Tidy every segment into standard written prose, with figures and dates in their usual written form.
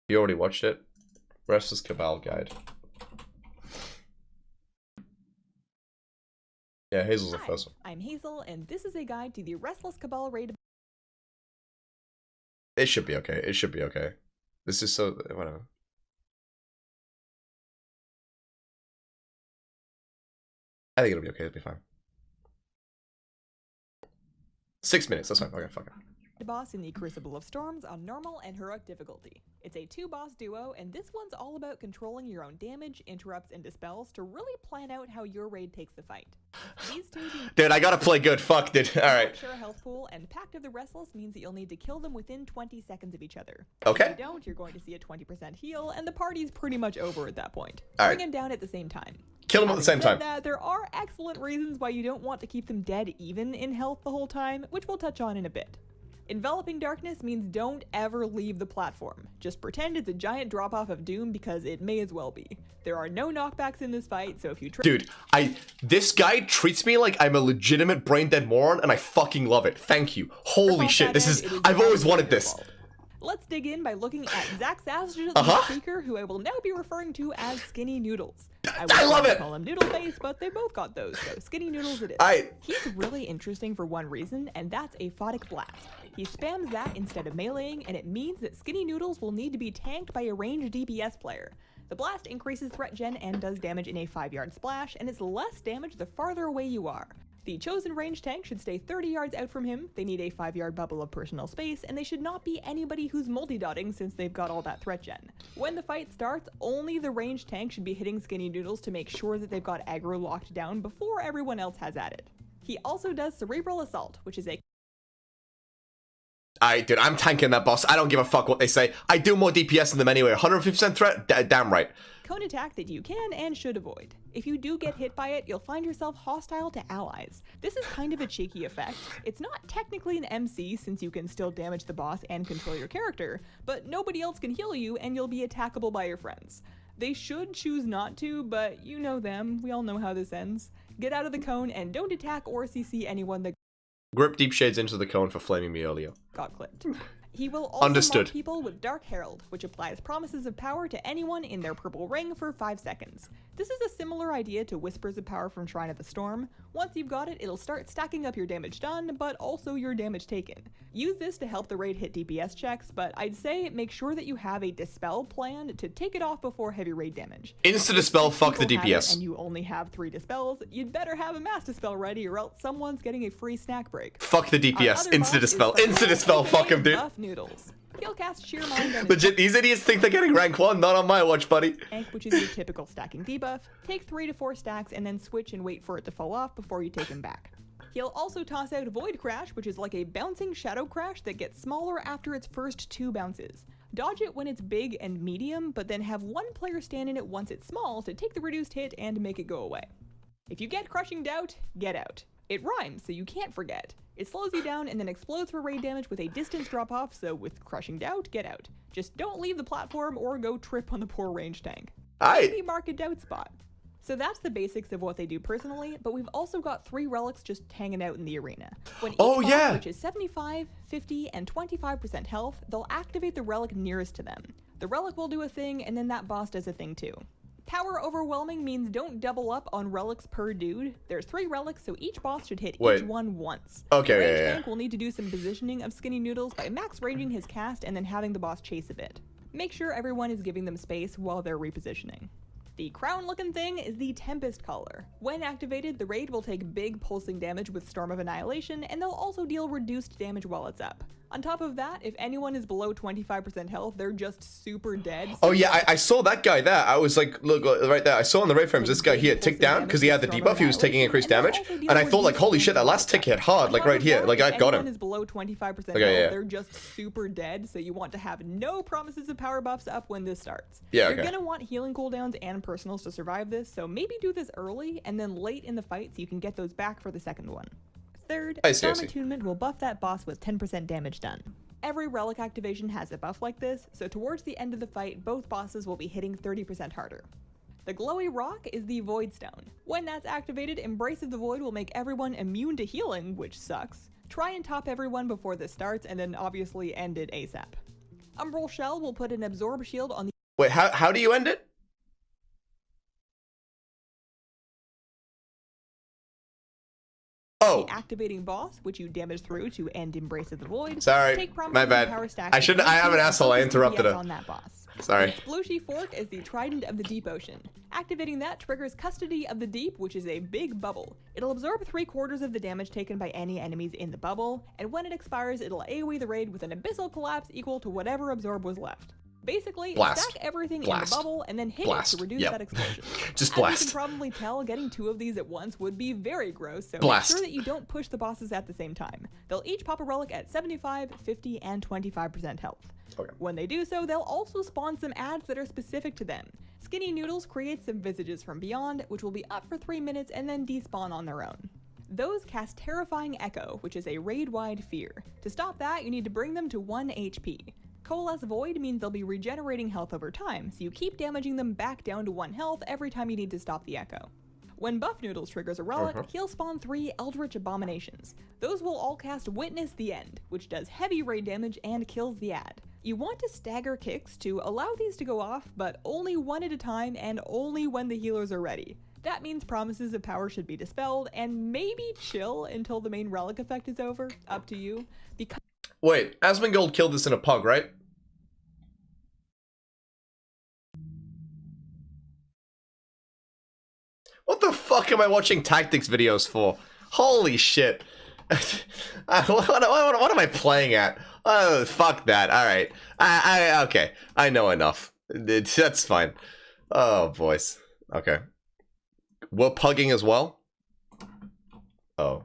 You already watched it? Restless Cabal Guide. Yeah, Hazel's the first one. I'm Hazel, and this is a guide to the Restless Cabal raid. It should be okay. It should be okay. This is so... whatever. I think it'll be okay. It'll be fine. 6 minutes. That's fine. Okay, fuck it. Boss in the Crucible of Storms on normal and heroic difficulty. It's a 2-boss duo, and this one's all about controlling your own damage, interrupts, and dispels to really plan out how your raid takes the fight. These two dude, I gotta play good. Fuck, dude. Alright. Share a health pool, and Pact of the Restless means that you'll need to kill them within 20 seconds of each other. Okay. If you don't, you're going to see a 20% heal, and the party's pretty much over at that point. All Bring them down at the same time. Kill them at the same time. There are excellent reasons why you don't want to keep them dead even in health the whole time, which we'll touch on in a bit. Enveloping darkness means don't ever leave the platform. Just pretend it's a giant drop-off of doom because it may as well be. There are no knockbacks in this fight, so if you Dude, this guy treats me like I'm a legitimate brain-dead moron, and I fucking love it. Thank you. Holy shit, this is... I've always wanted this. Let's dig in by looking at Zach Sassage's speaker, who I will now be referring to as Skinny Noodles. I love it! Call him Noodle Face, but they both got those, so Skinny Noodles it is. He's really interesting for one reason, and that's Aphotic Blast. He spams that instead of meleeing, and it means that Skinny Noodles will need to be tanked by a ranged DPS player. The blast increases threat gen and does damage in a 5-yard splash, and it's less damage the farther away you are. The chosen range tank should stay 30 yards out from him, they need a 5-yard bubble of personal space, and they should not be anybody who's multi-dotting since they've got all that threat gen. When the fight starts, only the ranged tank should be hitting Skinny Noodles to make sure that they've got aggro locked down before everyone else has at it. He also does Cerebral Assault, which is a... Dude, I'm tanking that boss. I don't give a fuck what they say. I do more DPS than them anyway. 150% threat? Damn right. Cone attack that you can and should avoid. If you do get hit by it, you'll find yourself hostile to allies. This is kind of a cheeky effect. It's not technically an MC since you can still damage the boss and control your character, but nobody else can heal you and you'll be attackable by your friends. They should choose not to, but you know them. We all know how this ends. Get out of the cone and don't attack or CC anyone that grip Deep Shades into the cone for flaming me earlier. Got clipped. He will also mock people with Dark Herald, which applies promises of power to anyone in their purple ring for 5 seconds. This is a similar idea to Whispers of Power from Shrine of the Storm. Once you've got it, it'll start stacking up your damage done, but also your damage taken. Use this to help the raid hit DPS checks, but I'd say make sure that you have a Dispel plan to take it off before heavy raid damage. Insta-Dispel, fuck the DPS. And you only have 3 Dispels, you'd better have a Mass Dispel ready or else someone's getting a free snack break. Fuck the DPS, Insta-Dispel, Insta-Dispel, fuck him, dude. Noodles. He'll cast Sheer Mind on legit, these idiots think they're getting rank 1, not on my watch, buddy. Which is your typical stacking debuff. Take 3 to 4 stacks and then switch and wait for it to fall off before you take him back. He'll also toss out Void Crash, which is like a bouncing Shadow Crash that gets smaller after its first 2 bounces. Dodge it when it's big and medium, but then have one player stand in it once it's small to take the reduced hit and make it go away. If you get Crushing Doubt, get out. It rhymes, so you can't forget. It slows you down and then explodes for raid damage with a distance drop-off, so with Crushing Doubt, get out. Just don't leave the platform or go trip on the poor range tank. Maybe mark a doubt spot. So that's the basics of what they do personally, but we've also got 3 relics just hanging out in the arena. When each boss reaches 75, 50, and 25% health, they'll activate the relic nearest to them. The relic will do a thing, and then that boss does a thing too. Power overwhelming means don't double up on relics per dude. There's 3 relics, so each boss should hit each one once. Okay, the range tank will need to do some positioning of Skinny Noodles by max ranging his cast and then having the boss chase a bit. Make sure everyone is giving them space while they're repositioning. The crown-looking thing is the Tempest Caller. When activated, the raid will take big pulsing damage with Storm of Annihilation, and they'll also deal reduced damage while it's up. On top of that, if anyone is below 25% health, they're just super dead. Oh yeah, I saw that guy there. I was like, look, right there. I saw on the raid frames this guy here tick down because he had the debuff. He was taking increased damage, and I thought like, holy shit, that last tick hit hard, like right here. Like I got him. If anyone is below 25% health, they're just super dead, so you want to have no promises of power buffs up when this starts. Yeah, You're gonna want healing cooldowns and personals to survive this, so maybe do this early, and then late in the fight so you can get those back for the second one. Third, Storm Attunement will buff that boss with 10% damage done. Every relic activation has a buff like this, so towards the end of the fight, both bosses will be hitting 30% harder. The glowy rock is the Void Stone. When that's activated, Embrace of the Void will make everyone immune to healing, which sucks. Try and top everyone before this starts, and then obviously end it ASAP. Umbral Shell will put an absorb shield on the Wait, how do you end it? Oh, activating boss, which you damage through to end Embrace of the Void. sorry, Take my bad. power stacks I shouldn't. I am an asshole. I interrupted her. on that boss. Sorry. Splooshy Fork is the Trident of the Deep Ocean. Activating that triggers Custody of the Deep, which is a big bubble. It'll absorb 3/4 of the damage taken by any enemies in the bubble, and when it expires, it'll AoE the raid with an abyssal collapse equal to whatever absorb was left. Basically, Blast. stack everything Blast. in the bubble and then hit Blast. it to reduce Yep. that explosion. Just As blast. you can probably tell, getting 2 of these at once would be very gross, so Blast. make sure that you don't push the bosses at the same time. They'll each pop a relic at 75, 50, and 25% health. Okay. When they do so, they'll also spawn some ads that are specific to them. Skinny Noodles creates some Visages from Beyond, which will be up for 3 minutes and then despawn on their own. Those cast Terrifying Echo, which is a raid-wide fear. To stop that, you need to bring them to 1 HP. Coalesce Void means they'll be regenerating health over time, so you keep damaging them back down to 1 health every time you need to stop the echo. When Buff Noodles triggers a relic, he'll spawn 3 Eldritch Abominations. Those will all cast Witness the End, which does heavy raid damage and kills the ad. You want to stagger kicks to allow these to go off, but only 1 at a time and only when the healers are ready. That means promises of power should be dispelled, and maybe chill until the main relic effect is over, up to you. Because Wait, Asmongold killed this in a pug, right? What the fuck am I watching tactics videos for? Holy shit. What am I playing at? Oh, fuck that. Alright. Okay. I know enough. That's fine. Oh, boys. Okay. We're pugging as well? Oh.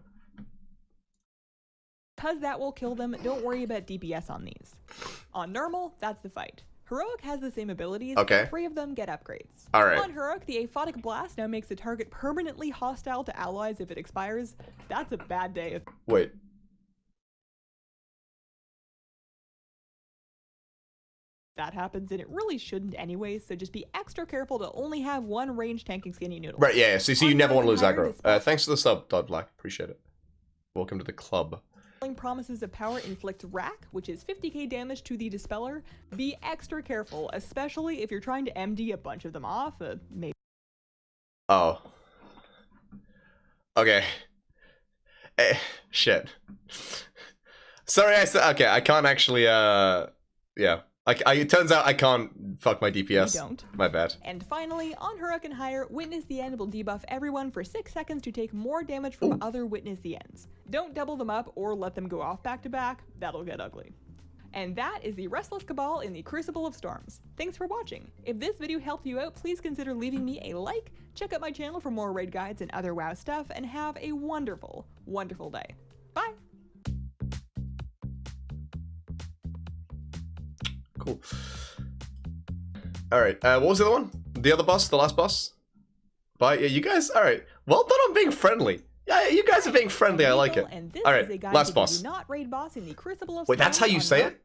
because that will kill them, don't worry about DPS on these. On normal, that's the fight. Heroic has the same abilities, Okay. but 3 of them get upgrades. Alright. On Heroic, the Aphotic Blast now makes the target permanently hostile to allies if it expires. That's a bad day. Wait. That happens, and it really shouldn't anyways, so just be extra careful to only have 1 range tanking Skinny Noodle. Right, yeah, so you never want to lose Higher aggro. Thanks for the sub, Dot Black. Appreciate it. Welcome to the club. Promises of Power inflict rack, which is 50k damage to the Dispeller. Be extra careful, especially if you're trying to MD a bunch of them off, maybe. Oh. Okay. Shit. Sorry, I said, okay, I can't actually, yeah. It turns out I can't fuck my DPS. You don't. My bad. And finally, on Heroic and higher, Witness the End will debuff everyone for 6 seconds to take more damage from other Witness the Ends. Don't double them up or let them go off back to back, that'll get ugly. And that is the Restless Cabal in the Crucible of Storms. Thanks for watching. If this video helped you out, please consider leaving me a like, check out my channel for more raid guides and other WoW stuff, and have a wonderful, wonderful day. Bye! Cool. Alright, what was the other one? The other boss? The last boss? Bye. Yeah, you guys, alright. Well done on being friendly. Yeah, you guys are being friendly, I like it. Alright, last boss. Not raid boss in the Crucible of Wait, that's how you Storms say on it?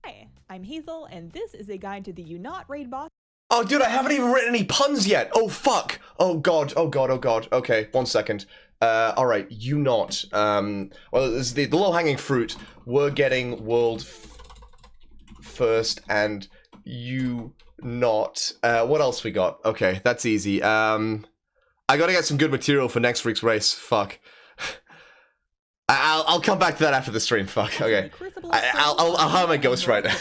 Hi, I'm Hazel, and this is a guide to the Not Raid boss. Oh, dude, I haven't even written any puns yet. Oh, fuck. Oh, God. Oh, God. Oh, God. Okay, 1 second. Alright, you not. Well, this is the low-hanging fruit. We're getting world first, and you not. What else we got? Okay, that's easy. I gotta get some good material for next week's race. Fuck. I'll come back to that after the stream. Fuck. Okay. I'll hire my ghostwriter.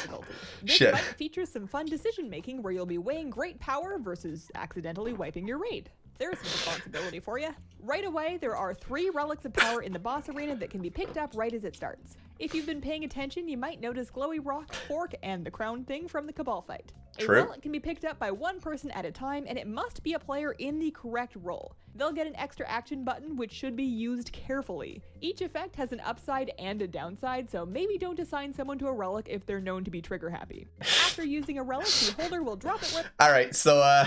This Shit. fight features some fun decision making where you'll be weighing great power versus accidentally wiping your raid. There's some responsibility for you. Right away, there are 3 relics of power in the boss arena that can be picked up right as it starts. If you've been paying attention, you might notice Glowy Rock, Fork, and the Crown thing from the Cabal fight. A True. relic can be picked up by 1 person at a time, and it must be a player in the correct role. They'll get an extra action button, which should be used carefully. Each effect has an upside and a downside, so maybe don't assign someone to a relic if they're known to be trigger happy. After using a relic, the holder will drop it with... Alright, so,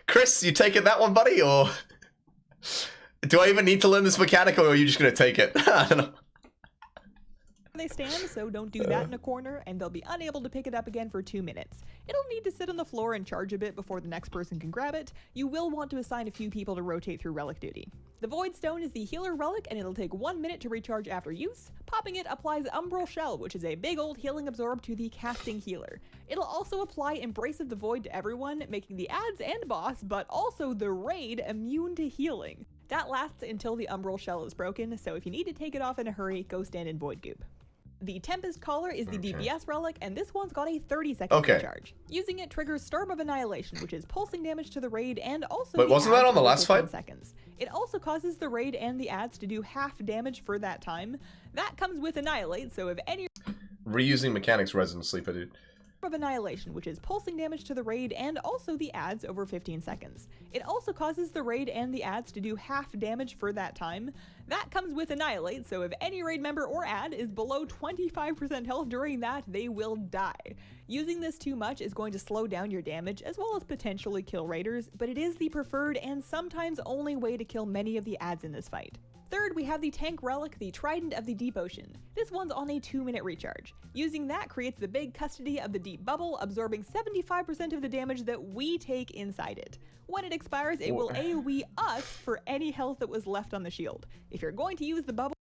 Chris, you taking that one, buddy, or... Do I even need to learn this mechanic, or are you just gonna take it? I don't know. they stand, so don't do that in a corner, and they'll be unable to pick it up again for 2 minutes. It'll need to sit on the floor and charge a bit before the next person can grab it. You will want to assign a few people to rotate through relic duty. The Void Stone is the healer relic, and it'll take 1 minute to recharge after use. Popping it applies Umbral Shell, which is a big old healing absorb to the casting healer. It'll also apply Embrace of the Void to everyone, making the adds and boss, but also the raid, immune to healing. That lasts until the Umbral Shell is broken, so if you need to take it off in a hurry, go stand in Void Goop. The Tempest Collar is the DPS relic, and this one's got a 30-second recharge. Using it triggers Storm of Annihilation, which is pulsing damage to the raid and also Wait, wasn't that on the last fight? Seconds. It also causes the raid and the adds to do half damage for that time. That comes with Annihilate, so if any... Reusing mechanics Resident Sleeper, dude. Of Annihilation, which is pulsing damage to the raid and also the adds over 15 seconds. It also causes the raid and the adds to do half damage for that time. That comes with Annihilate, so if any raid member or add is below 25% health during that, they will die. Using this too much is going to slow down your damage as well as potentially kill raiders, but it is the preferred and sometimes only way to kill many of the adds in this fight. Third, we have the tank relic, the Trident of the Deep Ocean. This one's on a 2-minute recharge. Using that creates the big custody of the deep bubble, absorbing 75% of the damage that we take inside it. When it expires, it will AoE us for any health that was left on the shield. If you're going to use the bubble,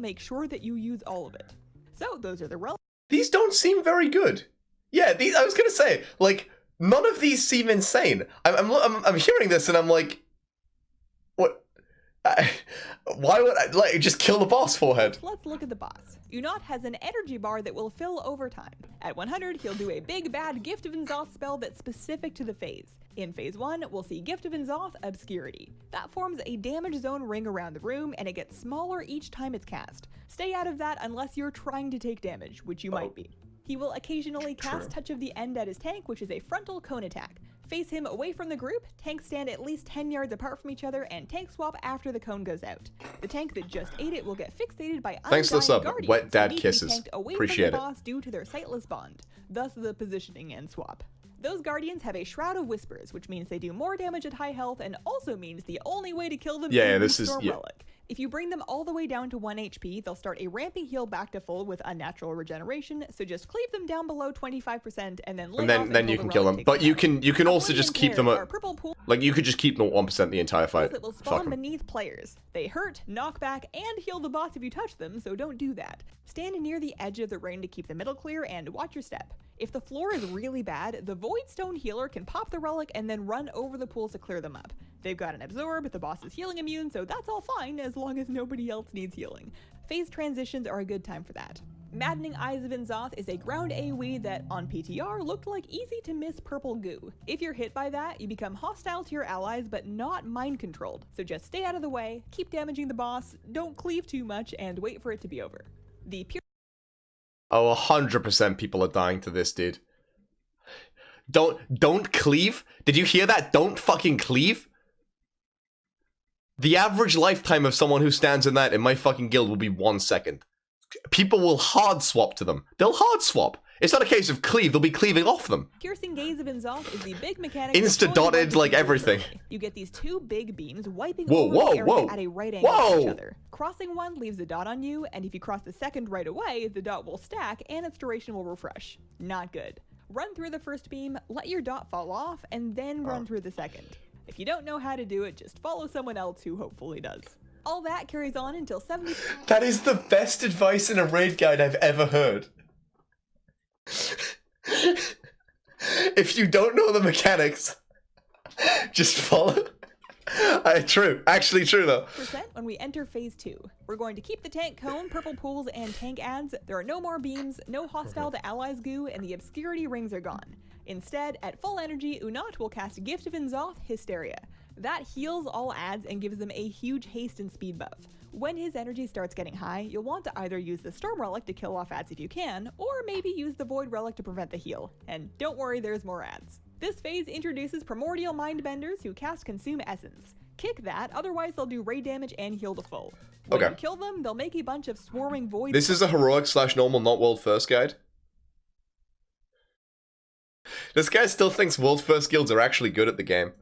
make sure that you use all of it. So those are the relics. These don't seem very good. Yeah, I was gonna say, like, none of these seem insane. I'm hearing this and I'm like, what? Why would I, like, just kill the boss, Forehead? Let's look at the boss. Unot has an energy bar that will fill over time. At 100, he'll do a big bad Gift of N'Zoth spell that's specific to the phase. In phase 1, we'll see Gift of N'Zoth Obscurity. That forms a damage zone ring around the room, and it gets smaller each time it's cast. Stay out of that unless you're trying to take damage, which you might be. He will occasionally cast Touch of the End at his tank, which is a frontal cone attack. Face him away from the group, tanks stand at least 10 yards apart from each other, and tank swap after the cone goes out. The tank that just ate it will get fixated by Thanks to the sub, guardians wet dad who need to be kisses. tanked away Appreciate from the it. boss due to their sightless bond, thus the positioning and swap. Those guardians have a Shroud of Whispers, which means they do more damage at high health and also means the only way to kill them is the Storm Relic. If you bring them all the way down to 1 HP, they'll start a ramping heal back to full with unnatural regeneration, so just cleave them down below 25% and then then you can kill them. But you can also just keep them at, like, you could just keep them at 1% the entire fight. That will spawn beneath players. They hurt, knock back, and heal the boss if you touch them, so don't do that. Stand near the edge of the ring to keep the middle clear and watch your step. If the floor is really bad, the Void Stone healer can pop the relic and then run over the pools to clear them up. They've got an absorb, the boss is healing immune, so that's all fine as long as nobody else needs healing. Phase transitions are a good time for that. Maddening Eyes of N'Zoth is a ground AoE that, on PTR, looked like easy to miss purple goo. If you're hit by that, you become hostile to your allies but not mind controlled, so just stay out of the way, keep damaging the boss, don't cleave too much, and wait for it to be over. The Oh, 100% people are dying to this, dude. Don't cleave? Did you hear that? Don't fucking cleave? The average lifetime of someone who stands in that in my fucking guild will be 1 second. People will hard swap to them. They'll hard swap. It's not a case of cleave, they'll be cleaving off them. Piercing Gaze of N'Zoth is the big mechanic. Insta-dotted, like everything. You get these two big beams wiping over the area at a right angle to each other. Crossing one leaves a dot on you, and if you cross the second right away, the dot will stack and its duration will refresh. Not good. Run through the first beam, let your dot fall off, and then run through the second. If you don't know how to do it, just follow someone else who hopefully does. All that carries on until 70. That is the best advice in a raid guide I've ever heard. If you don't know the mechanics, just follow. True. Actually true, though. When we enter phase 2, we're going to keep the tank cone, purple pools, and tank adds. There are no more beams, no hostile to allies goo, and the obscurity rings are gone. Instead, at full energy, Unot will cast Gift of N'Zoth Hysteria. That heals all adds and gives them a huge haste and speed buff. When his energy starts getting high, you'll want to either use the Storm Relic to kill off adds if you can, or maybe use the Void Relic to prevent the heal. And don't worry, there's more adds. This phase introduces Primordial Mindbenders who cast Consume Essence. Kick that, otherwise they'll do raid damage and heal to full. When you kill them, they'll make a bunch of swarming void. This is a heroic/normal, not world first guide. This guy still thinks world first guilds are actually good at the game.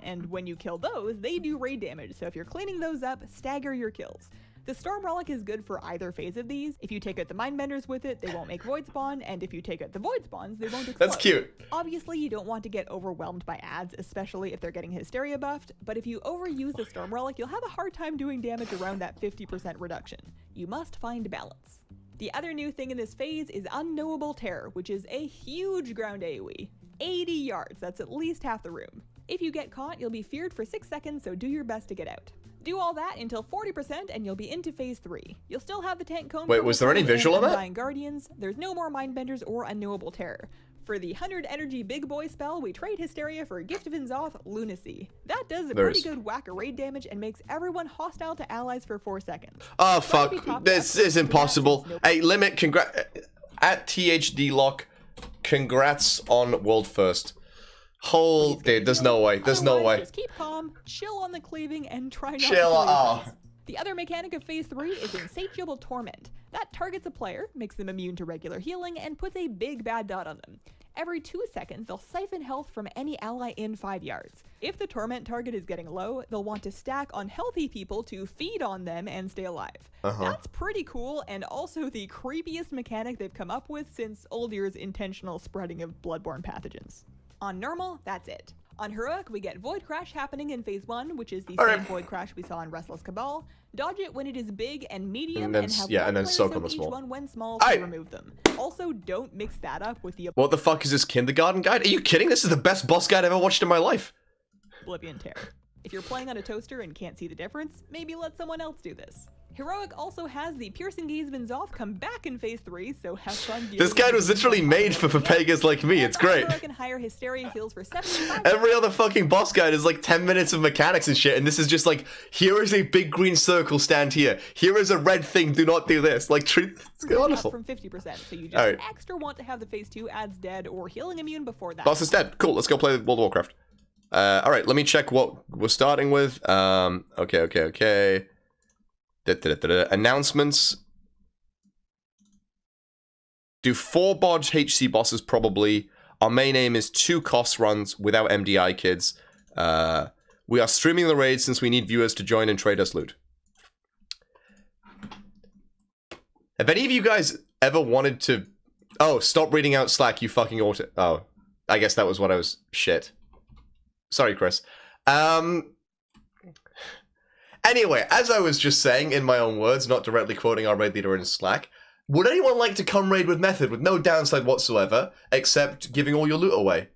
and when you kill those, they do raid damage, so if you're cleaning those up, stagger your kills. The Storm Relic is good for either phase of these. If you take out the Mindbenders with it, they won't make Void Spawn, and if you take out the Void Spawns, they won't explode. That's cute. Obviously, you don't want to get overwhelmed by ads, especially if they're getting Hysteria buffed, but if you overuse the Storm Relic, you'll have a hard time doing damage around that 50% reduction. You must find balance. The other new thing in this phase is Unknowable Terror, which is a huge ground AoE. 80 yards, that's at least half the room. If you get caught, you'll be feared for 6 seconds, so do your best to get out. Do all that until 40% and you'll be into phase 3. You'll still have the tank cone. Wait, was there any visual of that? Undying Guardians. There's no more Mindbenders or Unknowable Terror. For the 100 energy big boy spell, we trade Hysteria for Gift of Inzoth Lunacy. That does a pretty good whack of raid damage and makes everyone hostile to allies for 4 seconds. Oh fuck, this is impossible. Hey, Limit, at THD Lock, congrats on World First. Dude, there's no way. There's no way. Just keep calm, chill on the cleaving, and try not to chill. The other mechanic of phase 3 is Insatiable Torment. That targets a player, makes them immune to regular healing, and puts a big bad dot on them. Every 2 seconds, they'll siphon health from any ally in 5 yards. If the torment target is getting low, they'll want to stack on healthy people to feed on them and stay alive. That's pretty cool, and also the creepiest mechanic they've come up with since old years' intentional spreading of bloodborne pathogens. On normal, that's it. On heroic, we get Void Crash happening in phase 1, which is the same Void Crash we saw in Restless Cabal. Dodge it when it is big and medium, and have soak on the each small. one when small to remove them. Also, don't mix that up with the What the fuck is this kindergarten guide? Are you kidding? This is the best boss guide I've ever watched in my life. Oblivion Terror. If you're playing on a toaster and can't see the difference, maybe let someone else do this. Heroic also has the Piercing Gaze of Inzoth come back in phase 3, so have fun. This guide was literally made for pagas like me. It's great. Heroic and higher Hysteria heals for 75. Every other fucking boss guide is like 10 minutes of mechanics and shit, and this is just like, here is a big green circle, stand here. Here is a red thing, do not do this. Like, it's wonderful. From 50%, so you just extra want to have the phase 2 ads dead or healing immune before that. Boss is dead. Cool, let's go play World of Warcraft. Alright, let me check what we're starting with. Okay. Announcements. Do 4 bodge HC bosses probably. Our main aim is 2 cost runs without MDI kids. We are streaming the raid since we need viewers to join and trade us loot. Have any of you guys ever wanted to... Oh, stop reading out Slack, you fucking auto... Oh, I guess that was what I was... Shit. Sorry, Chris. Anyway, as I was just saying in my own words, not directly quoting our raid leader in Slack, would anyone like to come raid with Method with no downside whatsoever, except giving all your loot away?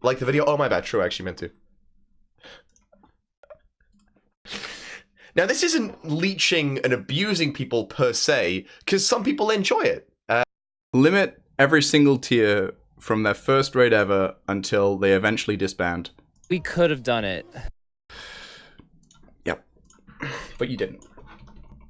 Like the video? Oh, my bad. True, I actually meant to. Now, this isn't leeching and abusing people per se, because some people enjoy it. Limit every single tier from their first raid ever until they eventually disband. We could have done it. Yep. But you didn't.